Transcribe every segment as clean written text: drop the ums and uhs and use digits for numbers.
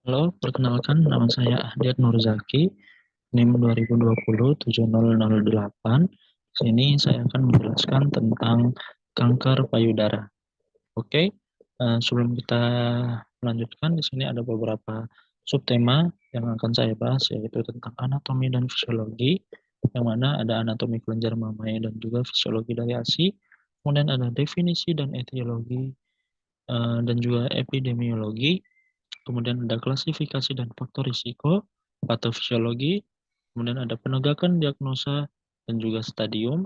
Halo, perkenalkan nama saya Ahdiat Nurzaki, NIM 2020 7008. Di sini saya akan menjelaskan tentang kanker payudara. Oke, sebelum kita melanjutkan, di sini ada beberapa subtema yang akan saya bahas, yaitu tentang anatomi dan fisiologi, yang mana ada anatomi kelenjar mamai dan juga fisiologi dari ASI, kemudian ada definisi dan etiologi, dan juga epidemiologi. Kemudian ada klasifikasi dan faktor risiko, patofisiologi, kemudian ada penegakan diagnosa dan juga stadium,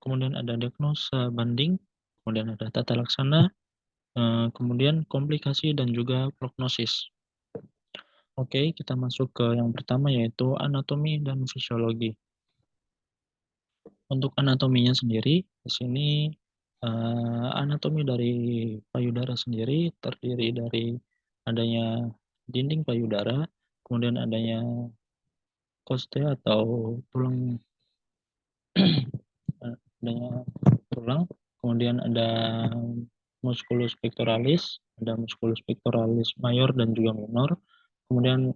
kemudian ada diagnosa banding, kemudian ada tata laksana, kemudian komplikasi dan juga prognosis. Oke, kita masuk ke yang pertama yaitu anatomi dan fisiologi. Untuk anatominya sendiri, di sini anatomi dari payudara sendiri terdiri dari adanya dinding payudara, kemudian adanya kostea atau tulang, adanya tulang, kemudian ada musculus pectoralis, ada musculus pectoralis mayor dan juga minor, kemudian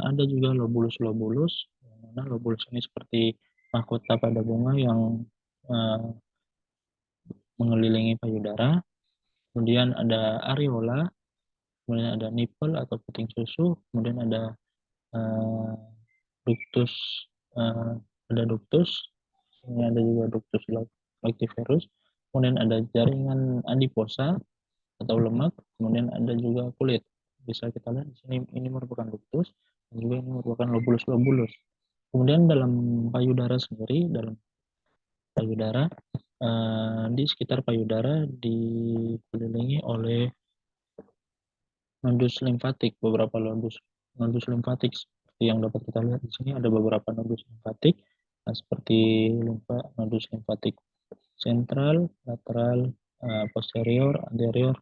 ada juga lobulus-lobulus, yang mana lobulus ini seperti mahkota pada bunga yang uh, mengelilingi payudara, kemudian ada areola, kemudian ada nipple atau puting susu, kemudian ada uh, ductus, uh, ada ductus, ini ada juga ductus lactiferus, kemudian ada jaringan adiposa atau lemak, kemudian ada juga kulit. Bisa kita lihat di sini ini merupakan ductus dan juga ini merupakan lobulus-lobulus. Kemudian dalam payudara sendiri, dalam payudara di sekitar payudara dikelilingi oleh nodus limfatik, beberapa nodus limfatik seperti yang dapat kita lihat di sini ada beberapa nodus limfatik, seperti nodus limfatik sentral, lateral, posterior, anterior,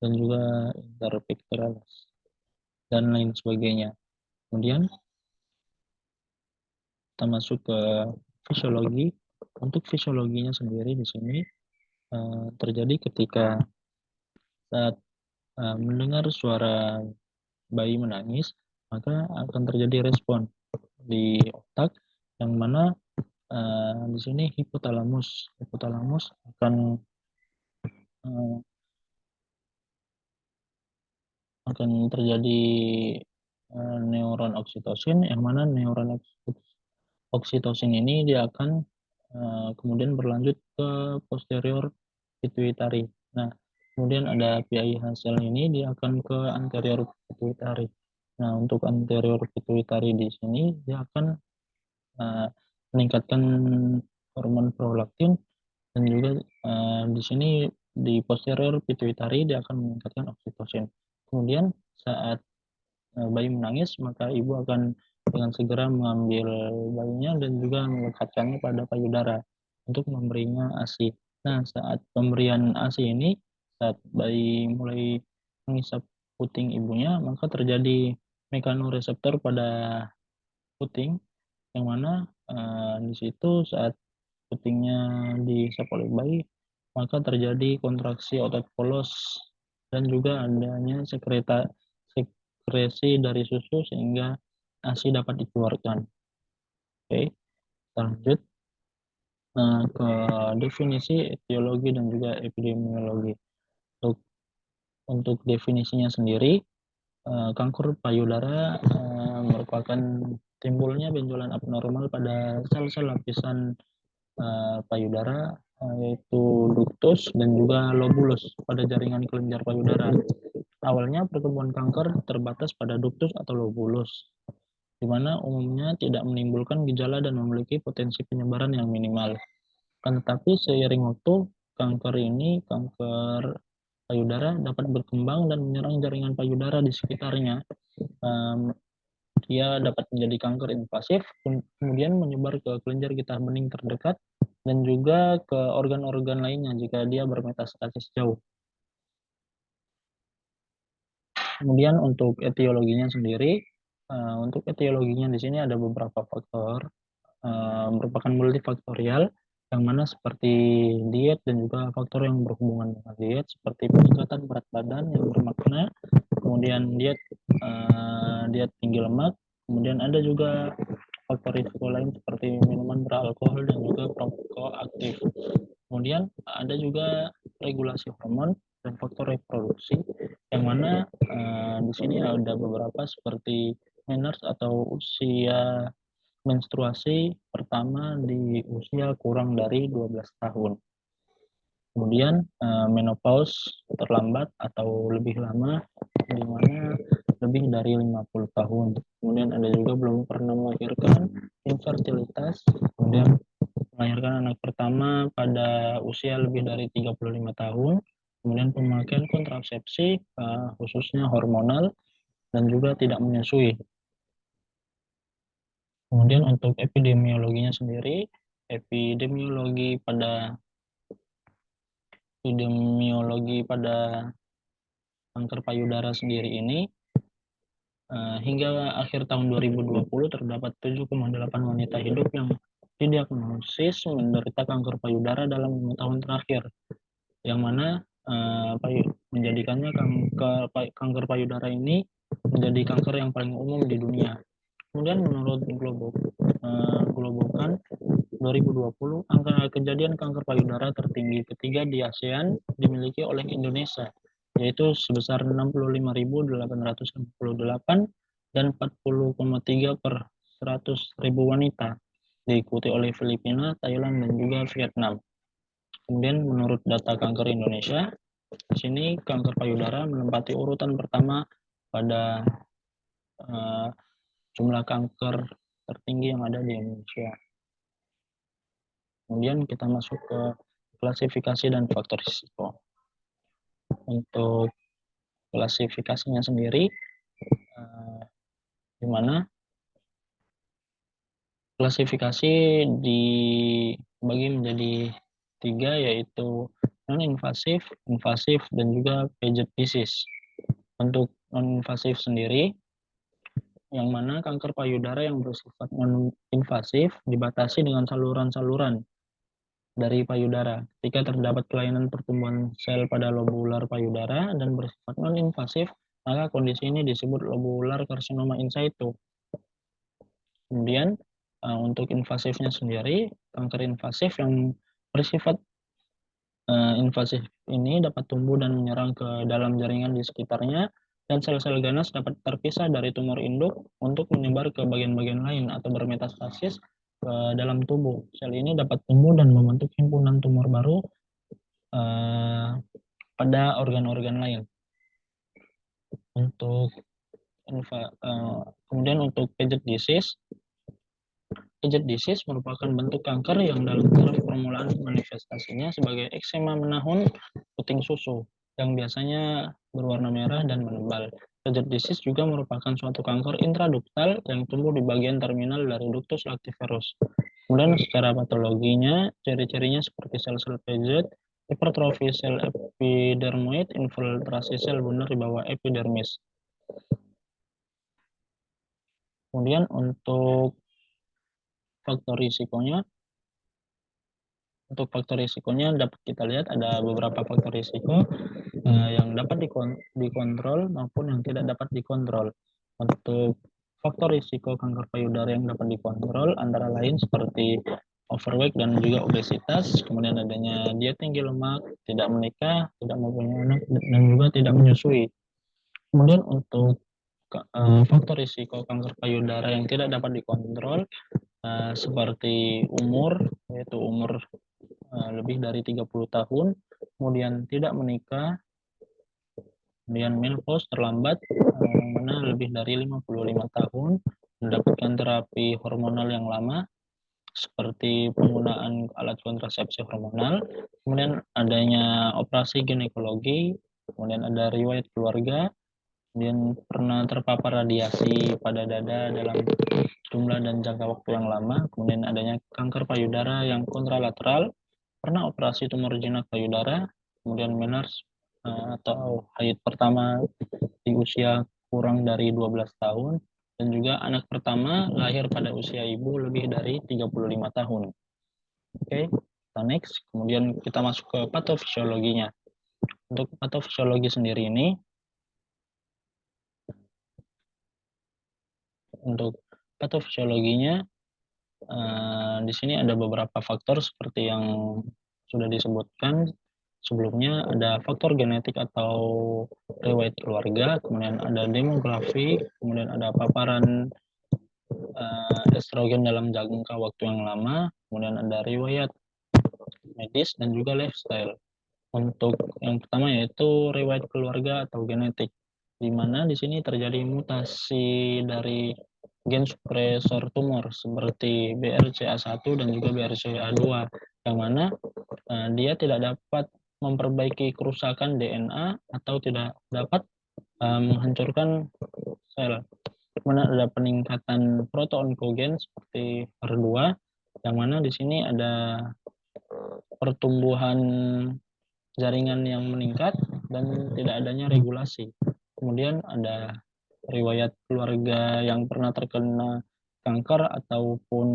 dan juga interpectoralis dan lain sebagainya. Kemudian kita masuk ke fisiologi. Untuk fisiologinya sendiri di sini terjadi ketika saat mendengar suara bayi menangis, maka akan terjadi respon di otak yang mana di sini hipotalamus akan uh, terjadi neuron oksitosin, yang mana neuron oksitosin ini dia akan kemudian berlanjut ke posterior pituitary. Nah, kemudian ada PIH cell ini dia akan ke anterior pituitary. Nah, untuk anterior pituitary di sini dia akan uh, meningkatkan hormon prolaktin, dan juga di sini di posterior pituitary dia akan meningkatkan oksitosin. Kemudian saat bayi menangis, maka ibu akan dengan segera mengambil bayinya dan juga melekatkannya pada payudara untuk memberinya ASI. Nah, saat pemberian ASI ini, saat bayi mulai mengisap puting ibunya, maka terjadi mekanoreseptor pada puting, yang mana di situ saat putingnya diisap oleh bayi, maka terjadi kontraksi otot polos dan juga adanya sekresi dari susu sehingga ASI dapat dikeluarkan. Oke, kita lanjut ke definisi, etiologi, dan juga epidemiologi. Untuk definisinya sendiri, kanker payudara merupakan timbulnya benjolan abnormal pada sel-sel lapisan payudara, yaitu ductus dan juga lobulus pada jaringan kelenjar payudara. Awalnya pertumbuhan kanker terbatas pada ductus atau lobulus, di mana umumnya tidak menimbulkan gejala dan memiliki potensi penyebaran yang minimal. Tetapi seiring waktu, kanker payudara dapat berkembang dan menyerang jaringan payudara di sekitarnya. Dia dapat menjadi kanker invasif, kemudian menyebar ke kelenjar getah bening terdekat, dan juga ke organ-organ lainnya jika dia bermetastasis jauh. Kemudian untuk etiologinya sendiri, untuk etiologinya di sini ada beberapa faktor, merupakan multifaktorial, yang mana seperti diet dan juga faktor yang berhubungan dengan diet seperti peningkatan berat badan yang bermakna, kemudian diet diet tinggi lemak. Kemudian ada juga faktor risiko lain seperti minuman beralkohol dan juga perokok aktif. Kemudian ada juga regulasi hormon dan faktor reproduksi, yang mana di sini ada beberapa seperti menarche atau usia menstruasi pertama di usia kurang dari 12 tahun. Kemudian menopause terlambat atau lebih lama, di mana lebih dari 50 tahun. Kemudian ada juga belum pernah melahirkan, infertilitas, kemudian melahirkan anak pertama pada usia lebih dari 35 tahun, kemudian pemakaian kontrasepsi khususnya hormonal, dan juga tidak menyusui. Kemudian untuk epidemiologinya sendiri, epidemiologi pada kanker payudara sendiri ini hingga akhir tahun 2020 terdapat 7,8 wanita hidup yang didiagnosis menderita kanker payudara dalam 5 tahun terakhir, yang mana menjadikannya kanker payudara ini menjadi kanker yang paling umum di dunia. Kemudian menurut Globokan 2020, angka kejadian kanker payudara tertinggi ketiga di ASEAN dimiliki oleh Indonesia, yaitu sebesar 65.858 dan 40,3 per 100.000 wanita, diikuti oleh Filipina, Thailand, dan juga Vietnam. Kemudian menurut data kanker Indonesia, di sini kanker payudara menempati urutan pertama pada jumlah kanker tertinggi yang ada di Indonesia. Kemudian kita masuk ke klasifikasi dan faktor risiko. Untuk klasifikasinya sendiri, di mana klasifikasi dibagi menjadi 3, yaitu non-invasif, invasif, dan juga paget disease. Untuk non-invasif sendiri, yang mana kanker payudara yang bersifat non-invasif dibatasi dengan saluran-saluran dari payudara. Ketika terdapat kelainan pertumbuhan sel pada lobular payudara dan bersifat non-invasif, maka kondisi ini disebut lobular karsinoma in situ. Kemudian untuk invasifnya sendiri, kanker invasif yang bersifat invasif ini dapat tumbuh dan menyerang ke dalam jaringan di sekitarnya, dan sel-sel ganas dapat terpisah dari tumor induk untuk menyebar ke bagian-bagian lain atau bermetastasis ke dalam tubuh. Sel ini dapat tumbuh dan membentuk himpunan tumor baru pada organ-organ lain. Kemudian untuk paget disease merupakan bentuk kanker yang dalam taraf permulaan manifestasinya sebagai eksema menahun puting susu yang biasanya berwarna merah dan menebal. Paget disease juga merupakan suatu kanker intraduktal yang tumbuh di bagian terminal dari ductus lactiferus. Kemudian secara patologinya, ciri-cirinya seperti sel-sel paget, hipertrofi sel epidermoid, infiltrasi sel bunar di bawah epidermis. Kemudian untuk faktor risikonya dapat kita lihat ada beberapa faktor risiko yang dapat dikontrol maupun yang tidak dapat dikontrol. Untuk faktor risiko kanker payudara yang dapat dikontrol antara lain seperti overweight dan juga obesitas, kemudian adanya diet tinggi lemak, tidak menikah, tidak mempunyai anak, dan juga tidak menyusui. Kemudian untuk faktor risiko kanker payudara yang tidak dapat dikontrol seperti umur, yaitu umur lebih dari 30 tahun, kemudian tidak menikah, kemudian menopause terlambat, mana lebih dari 55 tahun, mendapatkan terapi hormonal yang lama, seperti penggunaan alat kontrasepsi hormonal, kemudian adanya operasi ginekologi, kemudian ada riwayat keluarga, kemudian pernah terpapar radiasi pada dada dalam jumlah dan jangka waktu yang lama, kemudian adanya kanker payudara yang kontralateral, pernah operasi tumor jinak payudara, kemudian menarche atau haid pertama di usia kurang dari 12 tahun, dan juga anak pertama lahir pada usia ibu lebih dari 35 tahun. Oke, kita next. Kemudian kita masuk ke patofisiologinya. Untuk patofisiologi sendiri ini, Untuk patofisiologinya, di sini ada beberapa faktor seperti yang sudah disebutkan sebelumnya. Ada faktor genetik atau riwayat keluarga, kemudian ada demografi, kemudian ada paparan estrogen dalam jangka waktu yang lama, kemudian ada riwayat medis dan juga lifestyle. Untuk yang pertama yaitu riwayat keluarga atau genetik, di mana di sini terjadi mutasi dari gen supresor tumor seperti BRCA1 dan juga BRCA2, yang mana dia tidak dapat memperbaiki kerusakan DNA atau tidak dapat menghancurkan sel. Kemudian ada peningkatan proto-onkogen seperti HER2, yang mana di sini ada pertumbuhan jaringan yang meningkat dan tidak adanya regulasi. Kemudian ada riwayat keluarga yang pernah terkena kanker ataupun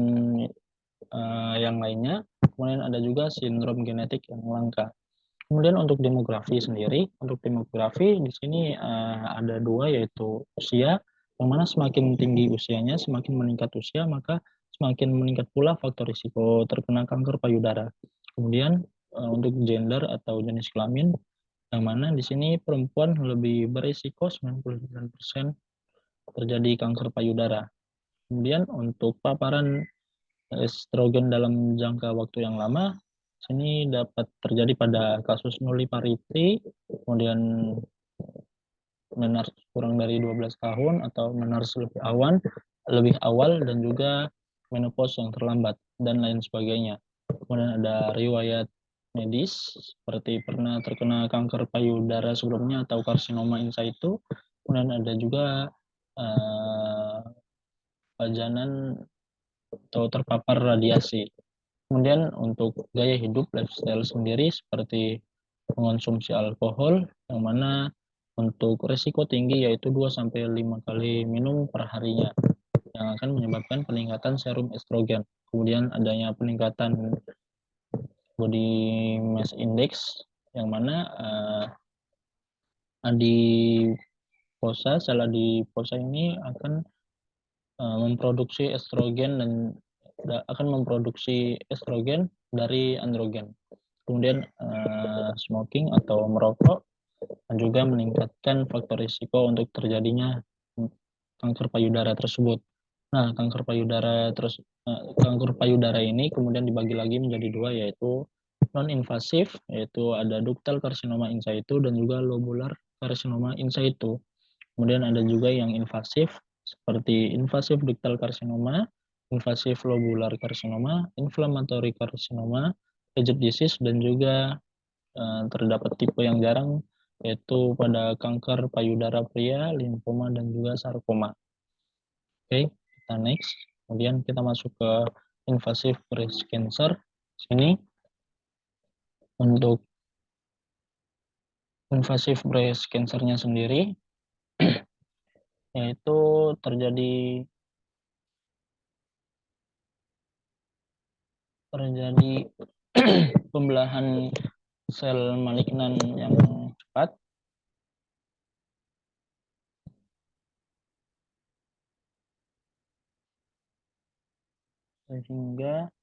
yang lainnya. Kemudian ada juga sindrom genetik yang langka. Kemudian untuk demografi sendiri, untuk demografi di sini ada dua, yaitu usia, yang mana semakin tinggi usianya, semakin meningkat usia, maka semakin meningkat pula faktor risiko terkena kanker payudara. Kemudian untuk gender atau jenis kelamin, yang mana di sini perempuan lebih berisiko 99% terjadi kanker payudara. Kemudian untuk paparan estrogen dalam jangka waktu yang lama, sini dapat terjadi pada kasus nulliparity, kemudian menars kurang dari 12 tahun atau menars lebih awal dan juga menopause yang terlambat dan lain sebagainya. Kemudian ada riwayat medis seperti pernah terkena kanker payudara sebelumnya atau karsinoma in situ. Kemudian ada juga pajanan atau terpapar radiasi. Kemudian untuk gaya hidup lifestyle sendiri seperti mengonsumsi alkohol, yang mana untuk risiko tinggi yaitu 2-5 kali minum per harinya, yang akan menyebabkan peningkatan serum estrogen. Kemudian adanya peningkatan body mass index, yang mana adiposa, sel adiposa ini akan memproduksi estrogen dan akan memproduksi estrogen dari androgen. Kemudian smoking atau merokok juga meningkatkan faktor risiko untuk terjadinya kanker payudara tersebut. Nah, kanker payudara ini kemudian dibagi lagi menjadi dua, yaitu non-invasif, yaitu ada ductal carcinoma in situ dan juga lobular carcinoma in situ. Kemudian ada juga yang invasif seperti invasif ductal carcinoma, invasif lobular carcinoma, inflammatory carcinoma, Paget disease, dan juga terdapat tipe yang jarang yaitu pada kanker payudara pria, limfoma, dan juga sarkoma. Oke, kita next. Kemudian kita masuk ke invasive breast cancer. Sini untuk invasive breast cancer-nya sendiri yaitu terjadi pembelahan sel malignan yang cepat, sehingga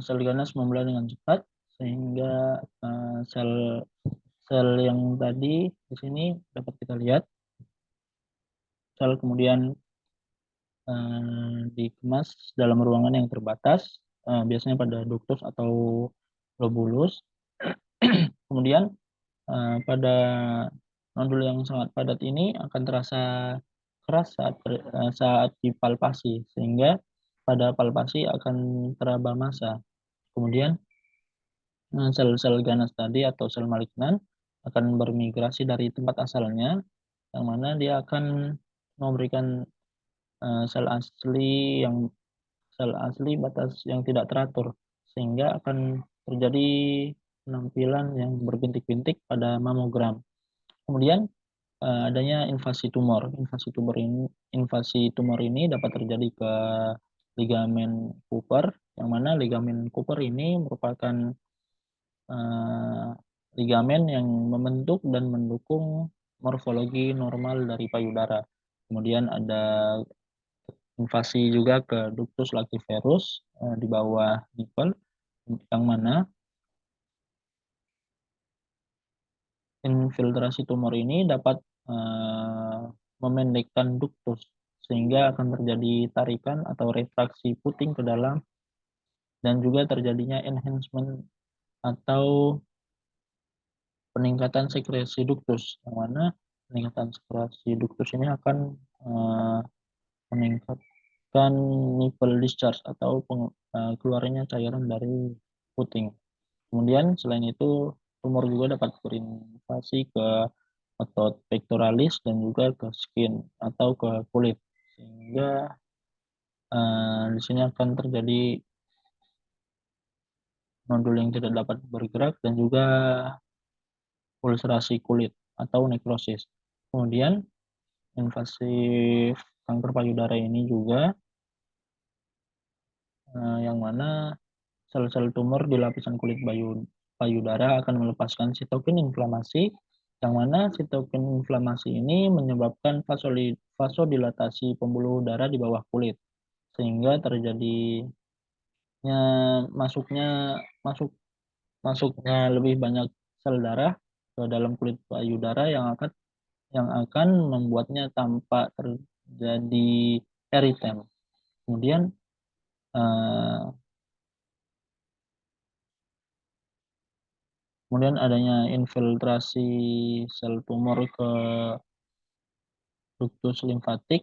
sel ganas membelah dengan cepat, sehingga sel yang tadi di sini dapat kita lihat, sel kemudian dikemas dalam ruangan yang terbatas, biasanya pada ductus atau lobulus. Kemudian pada nodul yang sangat padat ini akan terasa keras saat dipalpasi, sehingga pada palpasi akan teraba massa. Kemudian sel-sel ganas tadi atau sel malignan akan bermigrasi dari tempat asalnya, yang mana dia akan memberikan sel asli batas yang tidak teratur, sehingga akan terjadi penampilan yang berbintik-bintik pada mamogram. Kemudian adanya invasi tumor ini dapat terjadi ke ligamen Cooper, yang mana ligamen Cooper ini merupakan ligamen yang membentuk dan mendukung morfologi normal dari payudara. Kemudian ada invasi juga ke ductus lactiferus di bawah nipple, yang mana infiltrasi tumor ini dapat memendekkan ductus sehingga akan terjadi tarikan atau refraksi puting ke dalam dan juga terjadinya enhancement atau peningkatan sekresi ductus, yang mana peningkatan sekresi ductus ini akan meningkatkan nipple discharge atau keluarnya cairan dari puting. Kemudian selain itu tumor juga dapat berinvasi ke otot pectoralis dan juga ke skin atau ke kulit, sehingga di sini akan terjadi nodul yang tidak dapat bergerak dan juga ulcerasi kulit atau nekrosis. Kemudian invasif kanker payudara ini juga yang mana sel-sel tumor di lapisan kulit payudara akan melepaskan sitokin inflamasi, yang mana sitokin inflamasi ini menyebabkan vasodilatasi pembuluh darah di bawah kulit, sehingga terjadinya masuknya lebih banyak sel darah ke dalam kulit payudara yang akan membuatnya tampak terjadi eritem. Kemudian adanya infiltrasi sel tumor ke ductus limfatik,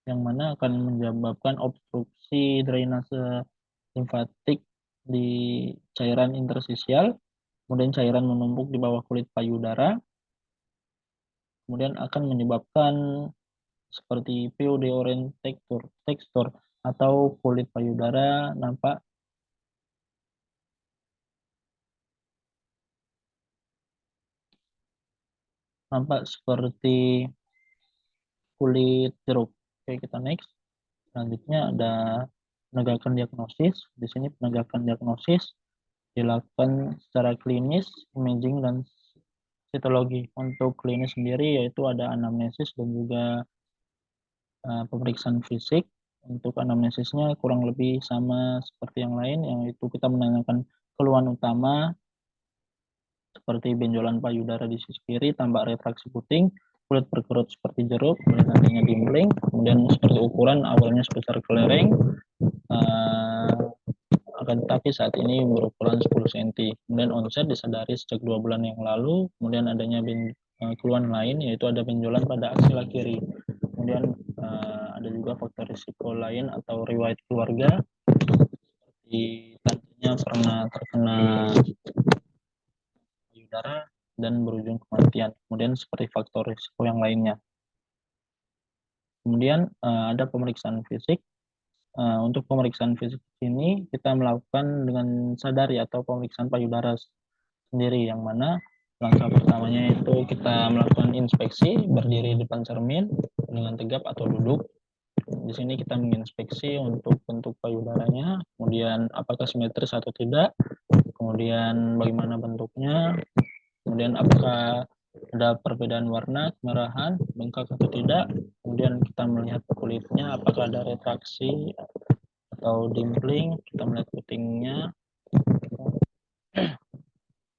yang mana akan menyebabkan obstruksi drainase limfatik di cairan interstisial, kemudian cairan menumpuk di bawah kulit payudara, kemudian akan menyebabkan seperti POD orange tekstur atau kulit payudara nampak seperti kulit jeruk. Oke, kita next. Selanjutnya ada penegakan diagnosis. Di sini penegakan diagnosis dilakukan secara klinis, imaging, dan sitologi. Untuk klinis sendiri yaitu ada anamnesis dan juga pemeriksaan fisik. Untuk anamnesisnya kurang lebih sama seperti yang lain, yaitu kita menanyakan keluhan utama seperti benjolan payudara di sisi kiri, tampak retraksi puting, kulit berkerut seperti jeruk, kemudian adanya dimpling, kemudian seperti ukuran awalnya sebesar kelereng, akan tetapi saat ini berukuran 10 cm. Kemudian onset disadari sejak 2 bulan yang lalu, kemudian adanya keluhan lain yaitu ada benjolan pada aksila kiri. Kemudian ada juga faktor risiko lain atau riwayat keluarga, seperti tantenya pernah terkena payudara dan berujung kematian. Kemudian seperti faktor risiko yang lainnya. Kemudian ada pemeriksaan fisik. Untuk pemeriksaan fisik ini kita melakukan dengan sadari atau pemeriksaan payudara sendiri, yang mana langkah pertamanya itu kita melakukan inspeksi berdiri di depan cermin dengan tegap atau duduk. Di sini kita menginspeksi untuk bentuk payudaranya, kemudian apakah simetris atau tidak, kemudian bagaimana bentuknya, kemudian apakah ada perbedaan warna, kemerahan, bengkak atau tidak, kemudian kita melihat kulitnya apakah ada retraksi atau dimpling, kita melihat putingnya.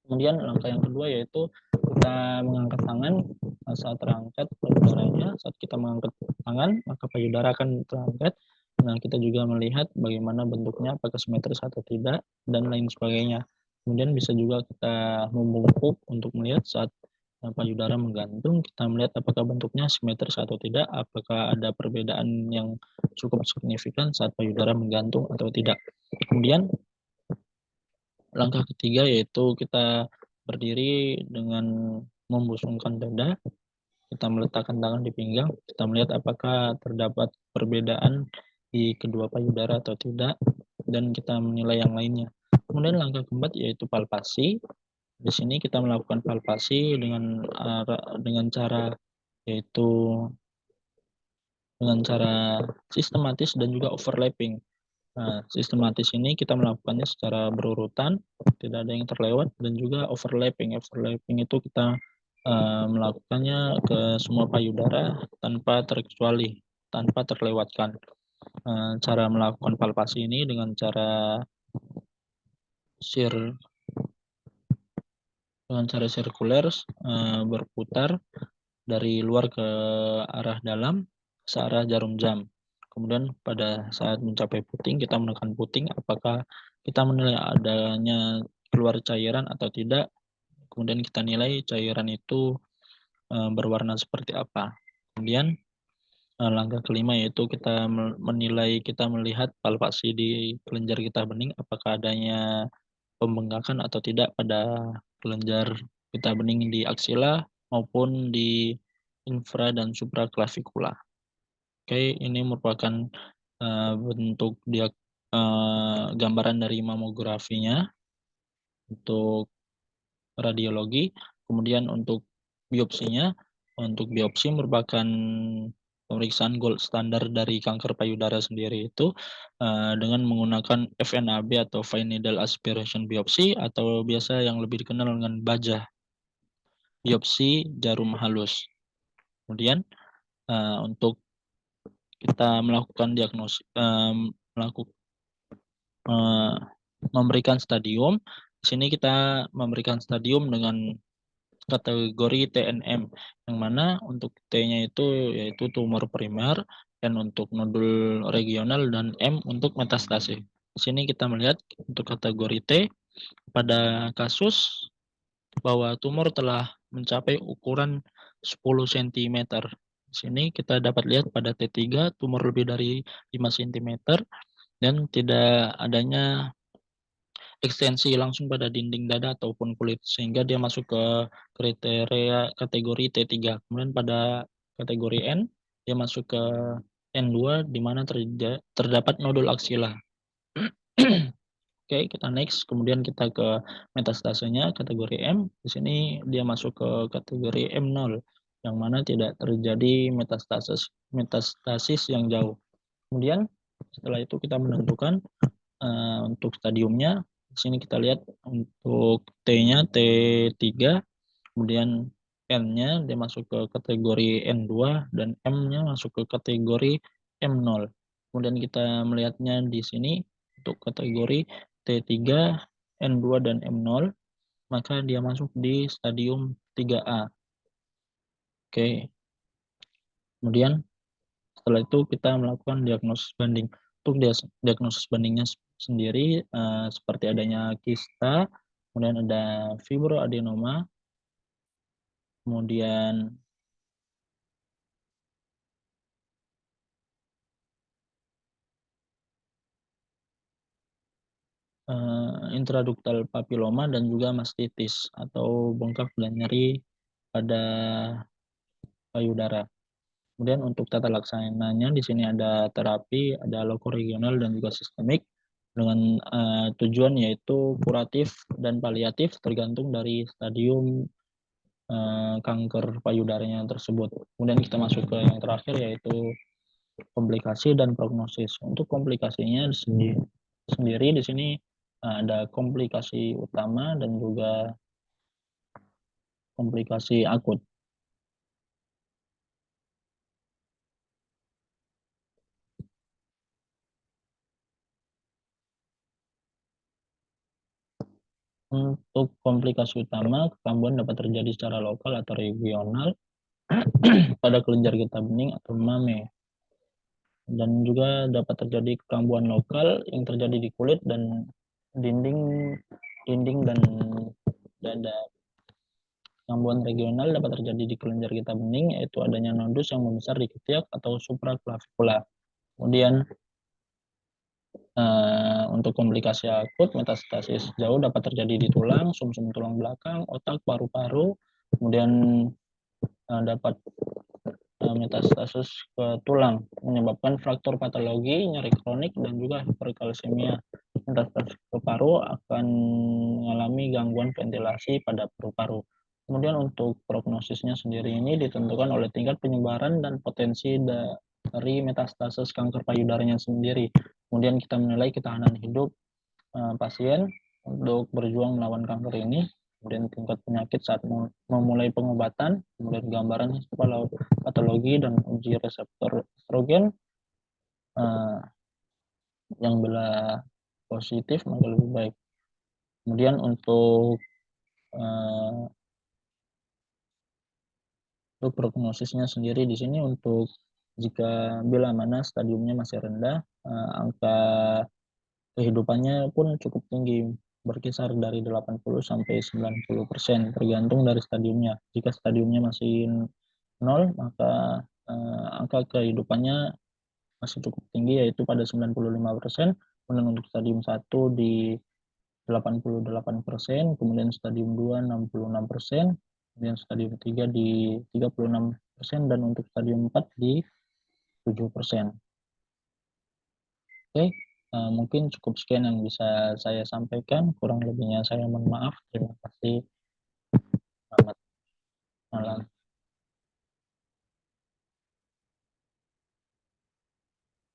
Kemudian langkah yang kedua yaitu kita mengangkat tangan. Saat terangkat payudaranya, saat kita mengangkat tangan maka payudara akan terangkat. Nah, kita juga melihat bagaimana bentuknya, apakah simetris atau tidak, dan lain sebagainya. Kemudian bisa juga kita membungkuk untuk melihat saat payudara menggantung, kita melihat apakah bentuknya simetris atau tidak, apakah ada perbedaan yang cukup signifikan saat payudara menggantung atau tidak. Kemudian langkah ketiga yaitu kita berdiri dengan membusungkan dada, kita meletakkan tangan di pinggang, kita melihat apakah terdapat perbedaan di kedua payudara atau tidak, dan kita menilai yang lainnya. Kemudian langkah keempat yaitu palpasi. Di sini kita melakukan palpasi dengan cara yaitu dengan cara sistematis dan juga overlapping. Sistematis ini kita melakukannya secara berurutan, tidak ada yang terlewat, dan juga overlapping. Overlapping itu kita melakukannya ke semua payudara tanpa terkecuali, tanpa terlewatkan. Cara melakukan palpasi ini dengan cara sir sirkuler, berputar dari luar ke arah dalam searah jarum jam. Kemudian pada saat mencapai puting, kita menekan puting apakah kita menilai adanya keluar cairan atau tidak. Kemudian kita nilai cairan itu berwarna seperti apa. Kemudian langkah kelima yaitu kita menilai, kita melihat palpasi di kelenjar getah bening apakah adanya pembengkakan atau tidak pada kelenjar getah bening di aksila maupun di infra dan supraklavikula. Oke, ini merupakan bentuk gambaran dari mamografinya untuk radiologi. Kemudian untuk biopsinya, untuk biopsi merupakan pemeriksaan gold standar dari kanker payudara sendiri itu dengan menggunakan FNAB atau fine needle aspiration biopsi atau biasa yang lebih dikenal dengan BAJA, biopsi jarum halus. Kemudian untuk kita melakukan diagnosis, memberikan stadium. Di sini kita memberikan stadium dengan kategori TNM, yang mana untuk T-nya itu yaitu tumor primer, N untuk nodul regional, dan M untuk metastase. Di sini kita melihat untuk kategori T pada kasus bahwa tumor telah mencapai ukuran 10 cm. Di sini kita dapat lihat pada T3 tumor lebih dari 5 cm dan tidak adanya ekstensi langsung pada dinding dada ataupun kulit sehingga dia masuk ke kriteria kategori T3. Kemudian pada kategori N dia masuk ke N2 di mana terdapat nodul aksila. Oke, kita next. Kemudian kita ke metastasenya kategori M. Di sini dia masuk ke kategori M0 yang mana tidak terjadi metastasis yang jauh. Kemudian setelah itu kita menentukan untuk stadiumnya. Di sini kita lihat untuk T-nya T3, kemudian N-nya dia masuk ke kategori N2 dan M-nya masuk ke kategori M0. Kemudian kita melihatnya di sini untuk kategori T3, N2 dan M0, maka dia masuk di stadium 3A. Oke. Kemudian setelah itu kita melakukan diagnosis banding. Untuk diagnosis bandingnya sendiri seperti adanya kista, kemudian ada fibroadenoma, kemudian intraduktal papiloma dan juga mastitis atau bengkak dan nyeri pada payudara. Kemudian untuk tata laksananya di sini ada terapi, ada lokoregional dan juga sistemik dengan tujuan yaitu kuratif dan paliatif tergantung dari stadium kanker payudaranya tersebut. Kemudian kita masuk ke yang terakhir yaitu komplikasi dan prognosis. Untuk komplikasinya sendiri di sini ada komplikasi utama dan juga komplikasi akut. Untuk komplikasi utama, kekambuhan dapat terjadi secara lokal atau regional pada kelenjar getah bening atau mame. Dan juga dapat terjadi kekambuhan lokal yang terjadi di kulit dan dinding dan dada. Kekambuhan regional dapat terjadi di kelenjar getah bening, yaitu adanya nodus yang membesar di ketiak atau supraklavikula. Kemudian untuk komplikasi akut, metastasis jauh dapat terjadi di tulang, sumsum tulang belakang, otak, paru-paru, kemudian dapat metastasis ke tulang, menyebabkan fraktur patologi, nyeri kronik, dan juga hiperkalsemia. Metastasis ke paru akan mengalami gangguan ventilasi pada paru-paru. Kemudian untuk prognosisnya sendiri ini ditentukan oleh tingkat penyebaran dan potensi dari metastasis kanker payudaranya sendiri. Kemudian kita menilai ketahanan hidup pasien untuk berjuang melawan kanker ini, kemudian tingkat penyakit saat memulai pengobatan, kemudian gambaran histopatologi dan uji reseptor estrogen. Yang bila positif maka lebih baik. Kemudian untuk prognosisnya sendiri di sini untuk jika bila mana stadiumnya masih rendah, angka kehidupannya pun cukup tinggi, berkisar dari 80 sampai 90% tergantung dari stadiumnya. Jika stadiumnya masih 0, maka angka kehidupannya masih cukup tinggi, yaitu pada 95%, kemudian untuk stadium 1 di 88%, kemudian stadium 2 66%, kemudian stadium 3 di 36%, dan untuk stadium 4 di 7%. Oke, mungkin cukup sekian yang bisa saya sampaikan, kurang lebihnya saya mohon maaf. Terima kasih.